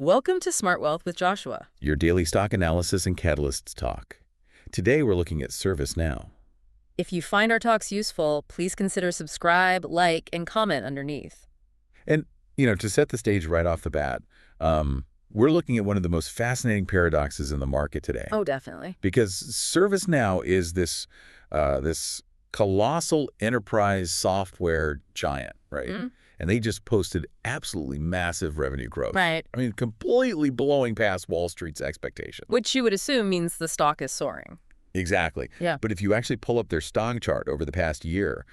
Welcome to Smart Wealth with Joshua. Your daily stock analysis and catalysts talk. Today we're looking at ServiceNow. If you find our talks useful, please consider subscribe, like, and comment underneath. And, to set the stage right off the bat, we're looking at one of the most fascinating paradoxes in the market today. Oh, definitely. Because ServiceNow is this colossal enterprise software giant, right? Mm-hmm. And they just posted absolutely massive revenue growth. Right. I mean, completely blowing past Wall Street's expectation. Which you would assume means the stock is soaring. Exactly. Yeah. But if you actually pull up their stock chart over the past year,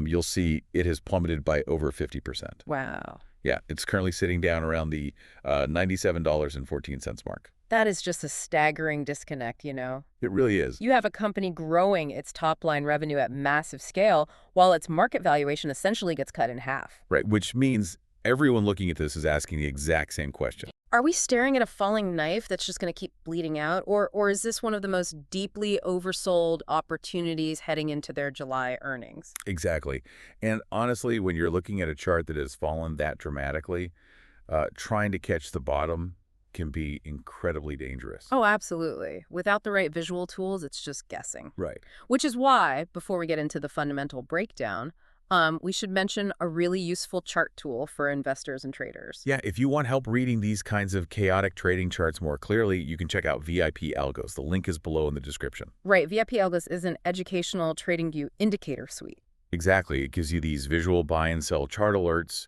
you'll see it has plummeted by over 50%. Wow. Yeah, it's currently sitting down around the $97.14 mark. That is just a staggering disconnect, It really is. You have a company growing its top-line revenue at massive scale, while its market valuation essentially gets cut in half. Right, which means everyone looking at this is asking the exact same question. Are we staring at a falling knife that's just going to keep bleeding out? Or is this one of the most deeply oversold opportunities heading into their July earnings? Exactly. And honestly, when you're looking at a chart that has fallen that dramatically, trying to catch the bottom can be incredibly dangerous. Oh, absolutely. Without the right visual tools, it's just guessing. Right. Which is why, before we get into the fundamental breakdown, we should mention a really useful chart tool for investors and traders. Yeah, if you want help reading these kinds of chaotic trading charts more clearly, you can check out VIP Algos. The link is below in the description. Right. VIP Algos is an educational TradingView indicator suite. Exactly. It gives you these visual buy and sell chart alerts,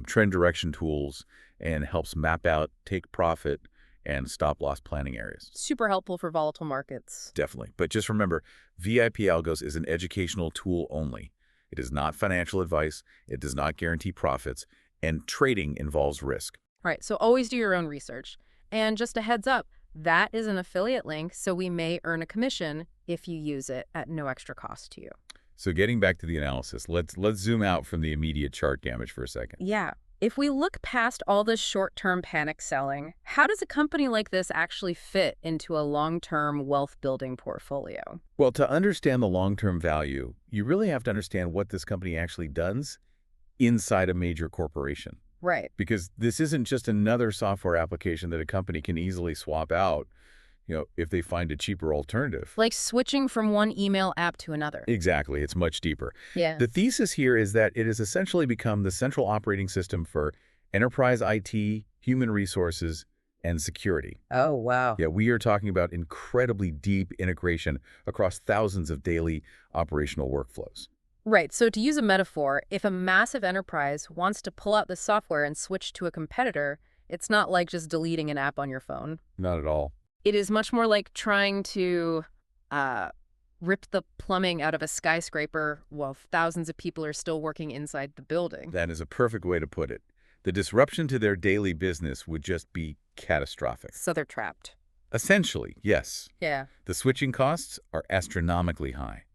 trend direction tools, and helps map out take profit and stop loss planning areas. Super helpful for volatile markets. Definitely. But just remember, VIP Algos is an educational tool only. It is not financial advice, it does not guarantee profits, and trading involves risk. Right, so always do your own research. And just a heads up, that is an affiliate link, so we may earn a commission if you use it at no extra cost to you. So getting back to the analysis, let's zoom out from the immediate chart damage for a second. Yeah. If we look past all this short-term panic selling, how does a company like this actually fit into a long-term wealth-building portfolio? Well, to understand the long-term value, you really have to understand what this company actually does inside a major corporation. Right. Because this isn't just another software application that a company can easily swap out, if they find a cheaper alternative. Like switching from one email app to another. Exactly. It's much deeper. Yeah. The thesis here is that it has essentially become the central operating system for enterprise IT, human resources, and security. Oh, wow. Yeah, we are talking about incredibly deep integration across thousands of daily operational workflows. Right. So to use a metaphor, if a massive enterprise wants to pull out the software and switch to a competitor, it's not like just deleting an app on your phone. Not at all. It is much more like trying to rip the plumbing out of a skyscraper while thousands of people are still working inside the building. That is a perfect way to put it. The disruption to their daily business would just be catastrophic. So they're trapped. Essentially, yes. Yeah. The switching costs are astronomically high.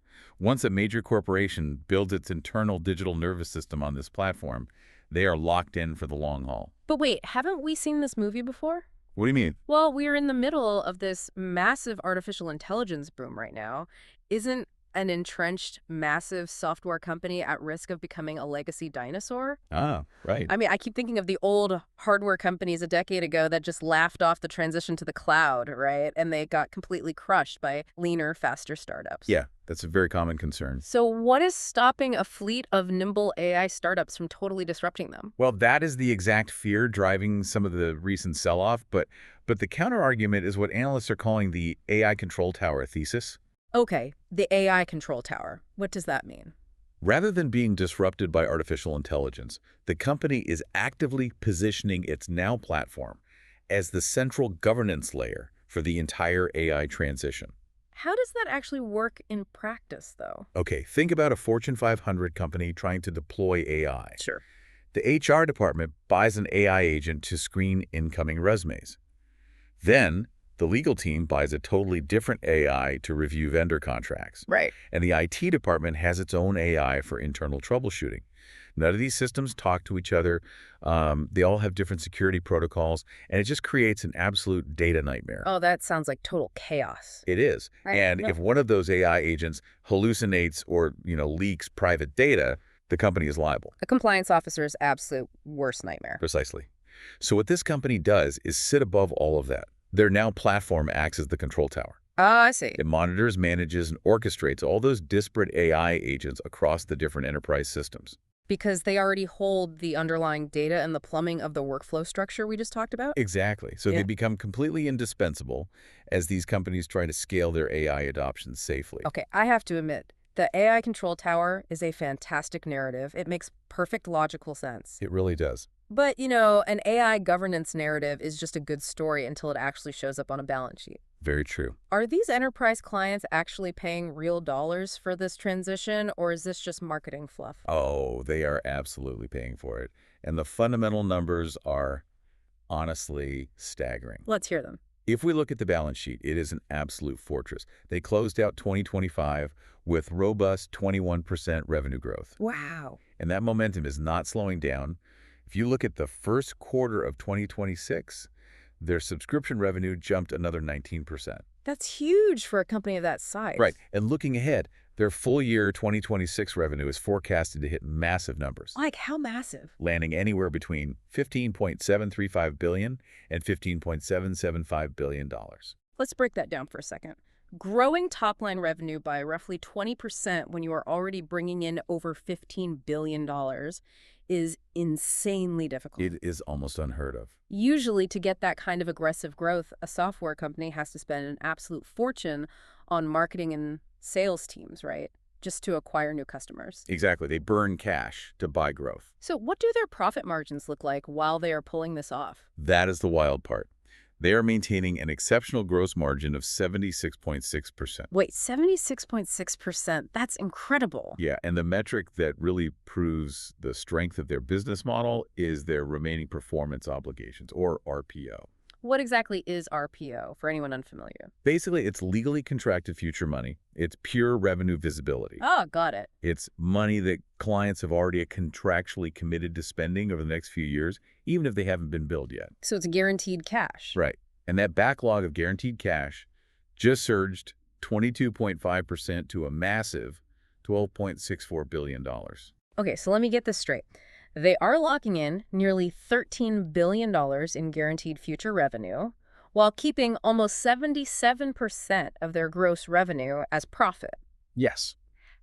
Once a major corporation builds its internal digital nervous system on this platform, they are locked in for the long haul. But wait, haven't we seen this movie before? What do you mean? Well, we're in the middle of this massive artificial intelligence boom right now. Isn't an entrenched massive software company at risk of becoming a legacy dinosaur? Ah, right. I mean, I keep thinking of the old hardware companies a decade ago that just laughed off the transition to the cloud, right? And they got completely crushed by leaner, faster startups. Yeah, that's a very common concern. So what is stopping a fleet of nimble AI startups from totally disrupting them? Well, that is the exact fear driving some of the recent sell-off, but the counter-argument is what analysts are calling the AI control tower thesis. Okay, the AI control tower. What does that mean? Rather than being disrupted by artificial intelligence, the company is actively positioning its Now platform as the central governance layer for the entire AI transition. How does that actually work in practice, though? Okay, think about a Fortune 500 company trying to deploy AI. Sure. The HR department buys an AI agent to screen incoming resumes. Then, the legal team buys a totally different AI to review vendor contracts. Right. And the IT department has its own AI for internal troubleshooting. None of these systems talk to each other. They all have different security protocols, and it just creates an absolute data nightmare. Oh, that sounds like total chaos. It is. Right. And if one of those AI agents hallucinates or, leaks private data, the company is liable. A compliance officer's absolute worst nightmare. Precisely. So what this company does is sit above all of that. Their Now platform acts as the control tower. Ah, I see. It monitors, manages, and orchestrates all those disparate AI agents across the different enterprise systems. Because they already hold the underlying data and the plumbing of the workflow structure we just talked about? Exactly. So they Yeah. become completely indispensable as these companies try to scale their AI adoption safely. Okay, I have to admit, the AI control tower is a fantastic narrative. It makes perfect logical sense. It really does. But, an AI governance narrative is just a good story until it actually shows up on a balance sheet. Very true. Are these enterprise clients actually paying real dollars for this transition, or is this just marketing fluff? Oh, they are absolutely paying for it. And the fundamental numbers are honestly staggering. Let's hear them. If we look at the balance sheet, it is an absolute fortress. They closed out 2025 with robust 21% revenue growth. Wow. And that momentum is not slowing down. If you look at the first quarter of 2026, their subscription revenue jumped another 19%. That's huge for a company of that Right. size. And looking ahead, their full year 2026 revenue is forecasted to hit massive numbers, Like, how massive? landing anywhere between $15.735 billion and $15.775 billion. Let's break that down for a second. Growing top-line revenue by roughly 20% when you are already bringing in over $15 billion is insanely difficult. It is almost unheard of. Usually, to get that kind of aggressive growth, a software company has to spend an absolute fortune on marketing and sales teams, right? Just to acquire new customers. Exactly. They burn cash to buy growth. So what do their profit margins look like while they are pulling this off? That is the wild part. They are maintaining an exceptional gross margin of 76.6%. Wait, 76.6%. That's incredible. Yeah, and the metric that really proves the strength of their business model is their remaining performance obligations, or RPO. What exactly is RPO for anyone unfamiliar? Basically, it's legally contracted future money. It's pure revenue visibility. Oh, got it. It's money that clients have already contractually committed to spending over the next few years, even if they haven't been billed yet. So it's guaranteed cash. Right. And that backlog of guaranteed cash just surged 22.5% to a massive $12.64 billion. Okay, so let me get this straight. They are locking in nearly $13 billion in guaranteed future revenue while keeping almost 77% of their gross revenue as profit. Yes.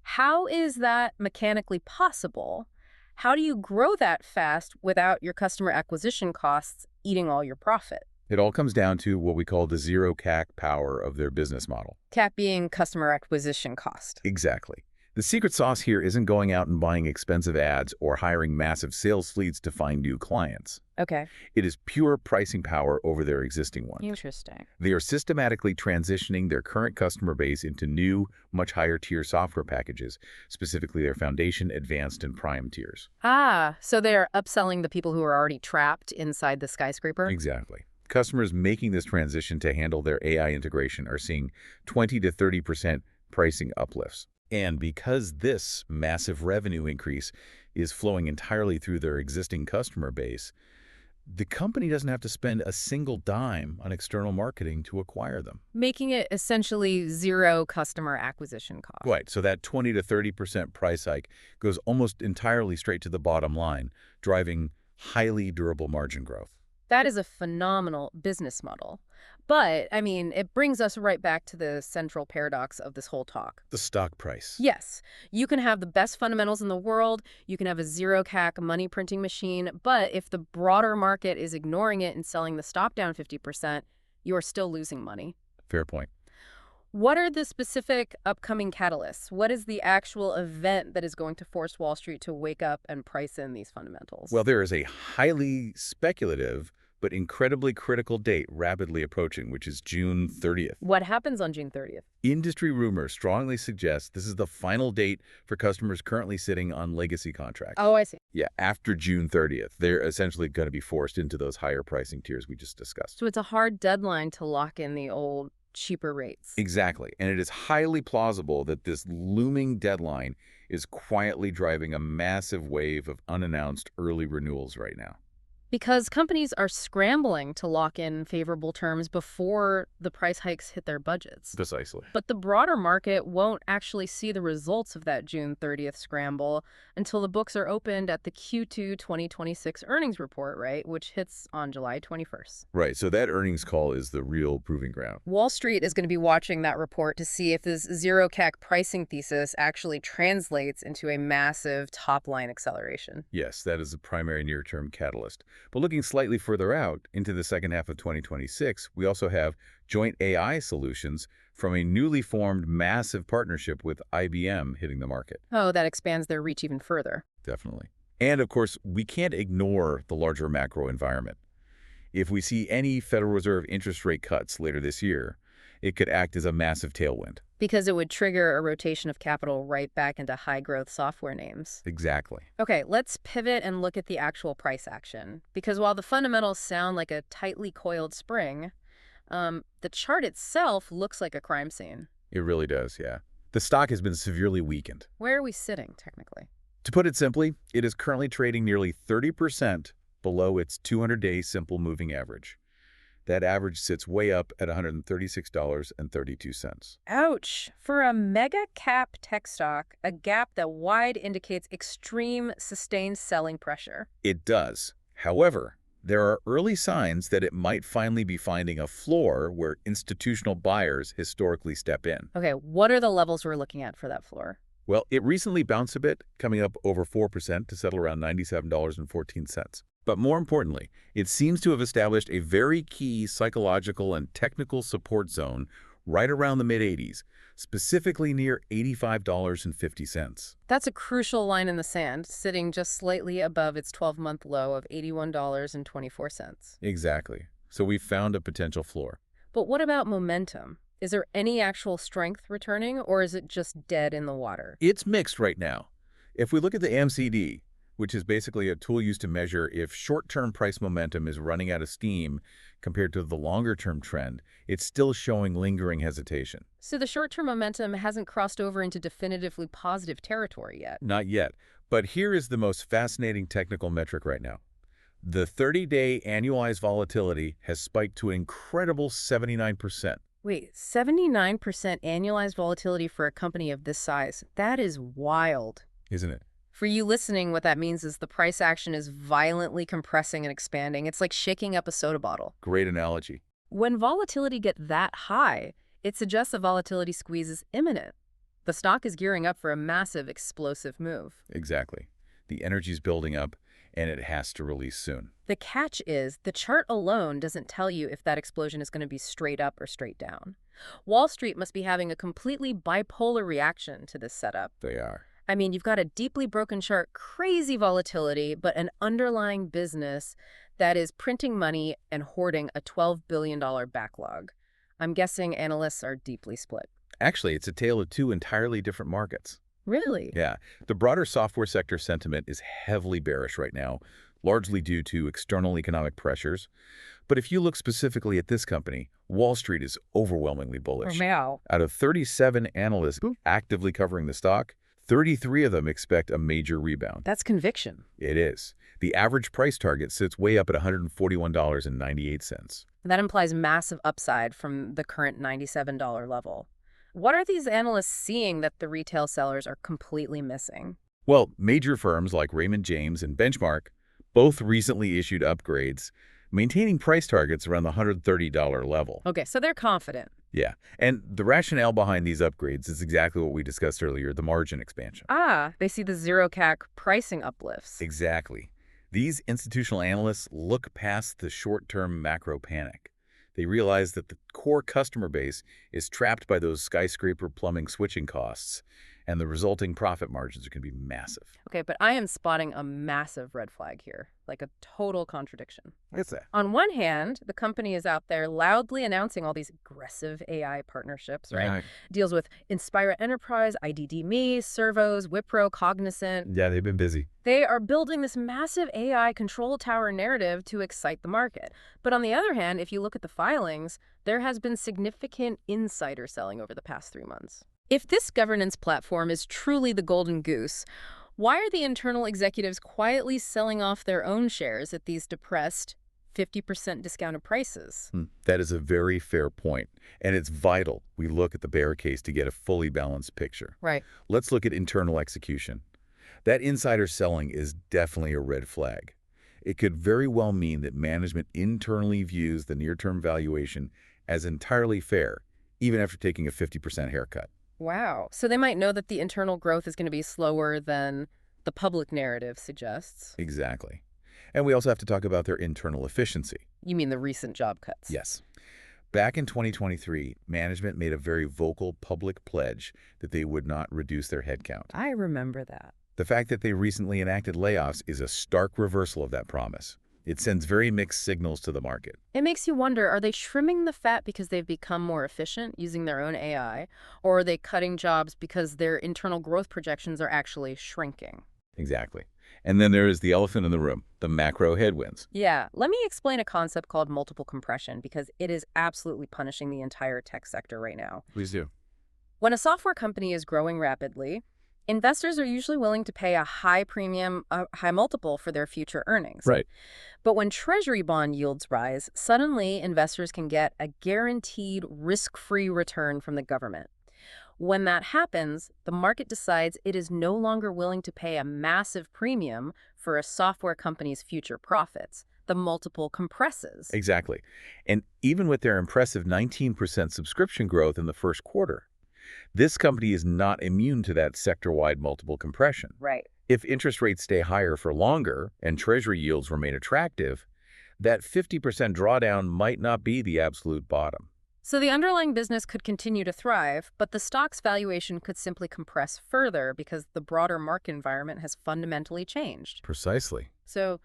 How is that mechanically possible? How do you grow that fast without your customer acquisition costs eating all your profit? It all comes down to what we call the zero CAC power of their business model. CAC being customer acquisition cost. Exactly. The secret sauce here isn't going out and buying expensive ads or hiring massive sales fleets to find new clients. Okay. It is pure pricing power over their existing ones. Interesting. They are systematically transitioning their current customer base into new, much higher tier software packages, specifically their Foundation, Advanced, and Prime tiers. Ah, so they're upselling the people who are already trapped inside the skyscraper? Exactly. Customers making this transition to handle their AI integration are seeing 20 to 30% pricing uplifts. And because this massive revenue increase is flowing entirely through their existing customer base, the company doesn't have to spend a single dime on external marketing to acquire them. Making it essentially zero customer acquisition cost. Right, so that 20 to 30% price hike goes almost entirely straight to the bottom line, driving highly durable margin growth. That is a phenomenal business model. But, it brings us right back to the central paradox of this whole talk. The stock price. Yes, you can have the best fundamentals in the world, you can have a zero CAC money printing machine, but if the broader market is ignoring it and selling the stock down 50%, you are still losing money. Fair point. What are the specific upcoming catalysts? What is the actual event that is going to force Wall Street to wake up and price in these fundamentals? Well, there is a highly speculative but incredibly critical date rapidly approaching, which is June 30th. What happens on June 30th? Industry rumors strongly suggest this is the final date for customers currently sitting on legacy contracts. Oh, I see. Yeah, after June 30th, they're essentially going to be forced into those higher pricing tiers we just discussed. So it's a hard deadline to lock in the old, cheaper rates. Exactly. And it is highly plausible that this looming deadline is quietly driving a massive wave of unannounced early renewals right now. Because companies are scrambling to lock in favorable terms before the price hikes hit their budgets. Precisely. But the broader market won't actually see the results of that June 30th scramble until the books are opened at the Q2 2026 earnings report, right, which hits on July 21st. Right, so that earnings call is the real proving ground. Wall Street is going to be watching that report to see if this zero CAC pricing thesis actually translates into a massive top-line acceleration. Yes, that is the primary near-term catalyst. But looking slightly further out into the second half of 2026, we also have joint AI solutions from a newly formed massive partnership with IBM hitting the market. Oh, that expands their reach even further. Definitely. And of course, we can't ignore the larger macro environment. If we see any Federal Reserve interest rate cuts later this year, it could act as a massive tailwind. Because it would trigger a rotation of capital right back into high-growth software names. Exactly. Okay, let's pivot and look at the actual price action. Because while the fundamentals sound like a tightly coiled spring, the chart itself looks like a crime scene. It really does, yeah. The stock has been severely weakened. Where are we sitting, technically? To put it simply, it is currently trading nearly 30% below its 200-day simple moving average. That average sits way up at $136.32. Ouch! For a mega-cap tech stock, a gap that wide indicates extreme sustained selling pressure. It does. However, there are early signs that it might finally be finding a floor where institutional buyers historically step in. Okay, what are the levels we're looking at for that floor? Well, it recently bounced a bit, coming up over 4% to settle around $97.14. But more importantly, it seems to have established a very key psychological and technical support zone right around the mid-80s, specifically near $85.50. That's a crucial line in the sand, sitting just slightly above its 12-month low of $81.24. Exactly. So we've found a potential floor. But what about momentum? Is there any actual strength returning, or is it just dead in the water? It's mixed right now. If we look at the MCD, which is basically a tool used to measure if short-term price momentum is running out of steam compared to the longer-term trend, it's still showing lingering hesitation. So the short-term momentum hasn't crossed over into definitively positive territory yet. Not yet. But here is the most fascinating technical metric right now. The 30-day annualized volatility has spiked to an incredible 79%. Wait, 79% annualized volatility for a company of this size. That is wild. Isn't it? For you listening, what that means is the price action is violently compressing and expanding. It's like shaking up a soda bottle. Great analogy. When volatility gets that high, it suggests a volatility squeeze is imminent. The stock is gearing up for a massive, explosive move. Exactly. The energy's building up, and it has to release soon. The catch is the chart alone doesn't tell you if that explosion is going to be straight up or straight down. Wall Street must be having a completely bipolar reaction to this setup. They are. I mean, you've got a deeply broken chart, crazy volatility, but an underlying business that is printing money and hoarding a $12 billion backlog. I'm guessing analysts are deeply split. Actually, it's a tale of two entirely different markets. Really? Yeah. The broader software sector sentiment is heavily bearish right now, largely due to external economic pressures. But if you look specifically at this company, Wall Street is overwhelmingly bullish. Wow. Out of 37 analysts actively covering the stock, 33 of them expect a major rebound. That's conviction. It is. The average price target sits way up at $141.98. That implies massive upside from the current $97 level. What are these analysts seeing that the retail sellers are completely missing? Well, major firms like Raymond James and Benchmark both recently issued upgrades, maintaining price targets around the $130 level. Okay, so they're confident. Yeah, and the rationale behind these upgrades is exactly what we discussed earlier, the margin expansion. Ah, they see the zero CAC pricing uplifts. Exactly. These institutional analysts look past the short-term macro panic. They realize that the core customer base is trapped by those skyscraper plumbing switching costs, and the resulting profit margins are going to be massive. Okay, but I am spotting a massive red flag here, like a total contradiction. What's that? On one hand, the company is out there loudly announcing all these aggressive AI partnerships, right? Deals with Inspira Enterprise, IDD.me, Servos, Wipro, Cognizant. Yeah, they've been busy. They are building this massive AI control tower narrative to excite the market. But on the other hand, if you look at the filings, there has been significant insider selling over the past 3 months. If this governance platform is truly the golden goose, Why are the internal executives quietly selling off their own shares at these depressed 50% discounted prices? That is a very fair point, and it's vital we look at the bear case to get a fully balanced picture. Right. Let's look at internal execution. That insider selling is definitely a red flag. It could very well mean that management internally views the near-term valuation as entirely fair, even after taking a 50% haircut. Wow. So they might know that the internal growth is going to be slower than the public narrative suggests. Exactly. And we also have to talk about their internal efficiency. You mean the recent job cuts? Yes. Back in 2023, management made a very vocal public pledge that they would not reduce their headcount. I remember that. The fact that they recently enacted layoffs is a stark reversal of that promise. It sends very mixed signals to the market. It makes you wonder, are they trimming the fat because they've become more efficient using their own AI, or are they cutting jobs because their internal growth projections are actually shrinking? Exactly. And then there is the elephant in the room, the macro headwinds. Yeah, let me explain a concept called multiple compression because it is absolutely punishing the entire tech sector right now. Please do. When a software company is growing rapidly, investors are usually willing to pay a high premium, a high multiple for their future earnings. Right. But when treasury bond yields rise, suddenly investors can get a guaranteed risk-free return from the government. When that happens, the market decides it is no longer willing to pay a massive premium for a software company's future profits. The multiple compresses. Exactly. And even with their impressive 19% subscription growth in the first quarter, this company is not immune to that sector-wide multiple compression. Right. If interest rates stay higher for longer and treasury yields remain attractive, that 50% drawdown might not be the absolute bottom. So the underlying business could continue to thrive, but the stock's valuation could simply compress further because the broader market environment has fundamentally changed. Precisely. So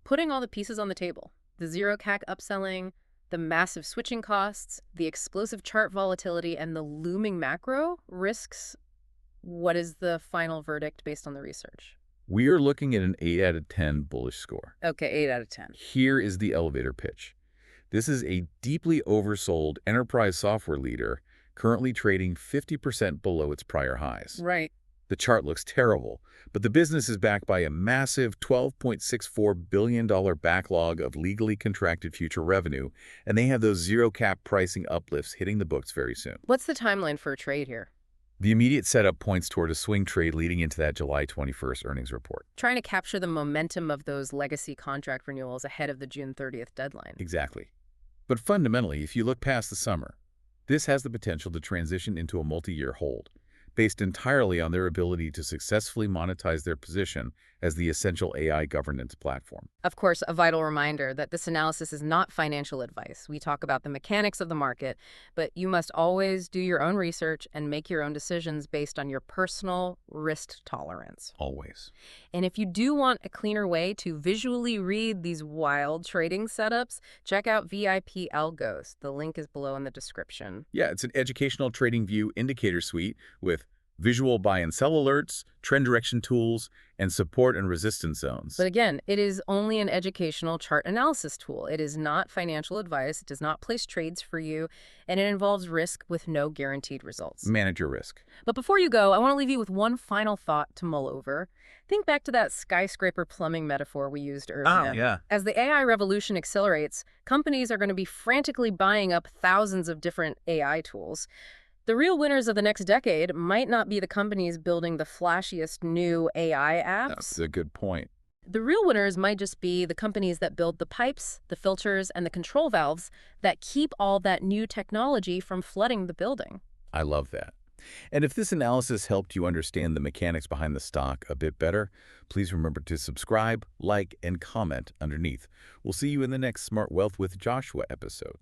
putting all the pieces on the table, the zero CAC upselling, the massive switching costs, the explosive chart volatility, and the looming macro risks, what is the final verdict based on the research? We are looking at an 8 out of 10 bullish score. Okay, 8 out of 10. Here is the elevator pitch. This is a deeply oversold enterprise software leader currently trading 50% below its prior highs. Right. The chart looks terrible, but the business is backed by a massive $12.64 billion backlog of legally contracted future revenue, and they have those zero-cap pricing uplifts hitting the books very soon. What's the timeline for a trade here? The immediate setup points toward a swing trade leading into that July 21st earnings report. Trying to capture the momentum of those legacy contract renewals ahead of the June 30th deadline. Exactly. But fundamentally, if you look past the summer, this has the potential to transition into a multi-year hold, based entirely on their ability to successfully monetize their position as the essential AI governance platform. Of course, a vital reminder that this analysis is not financial advice. We talk about the mechanics of the market, but you must always do your own research and make your own decisions based on your personal risk tolerance. Always. And if you do want a cleaner way to visually read these wild trading setups, check out VIP Algos. The link is below in the description. Yeah, it's an educational TradingView indicator suite with visual buy and sell alerts, trend direction tools, and support and resistance zones. But again, it is only an educational chart analysis tool. It is not financial advice. It does not place trades for you, and it involves risk with no guaranteed results. Manage your risk. But before you go, I want to leave you with one final thought to mull over. Think back to that skyscraper plumbing metaphor we used earlier. Oh, yeah. As the AI revolution accelerates, companies are going to be frantically buying up thousands of different AI tools. The real winners of the next decade might not be the companies building the flashiest new AI apps. That's a good point. The real winners might just be the companies that build the pipes, the filters, and the control valves that keep all that new technology from flooding the building. I love that. And if this analysis helped you understand the mechanics behind the stock a bit better, please remember to subscribe, like, and comment underneath. We'll see you in the next Smart Wealth with Joshua episode.